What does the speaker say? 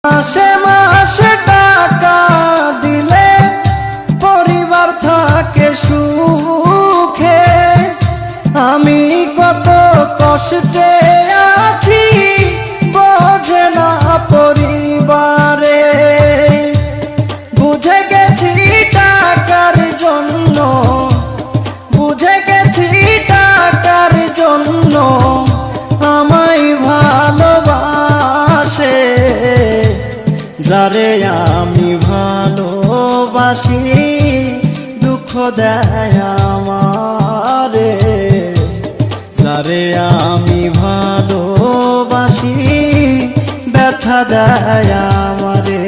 মাসে মাসে টাকা দিলে পরিবার থাকে সুখে। আমি কত কষ্টে আছি বোঝে না পরিবারে। বুঝে গেছি টাকার জন্য, বুঝে গেছি টাকার জন্য আমায় ভালোবাসে। যারে আমি ভালোবাসি দুঃখ দেয় আমারে। যারে আমি ভালোবাসি ব্যথা দেয় আমারে।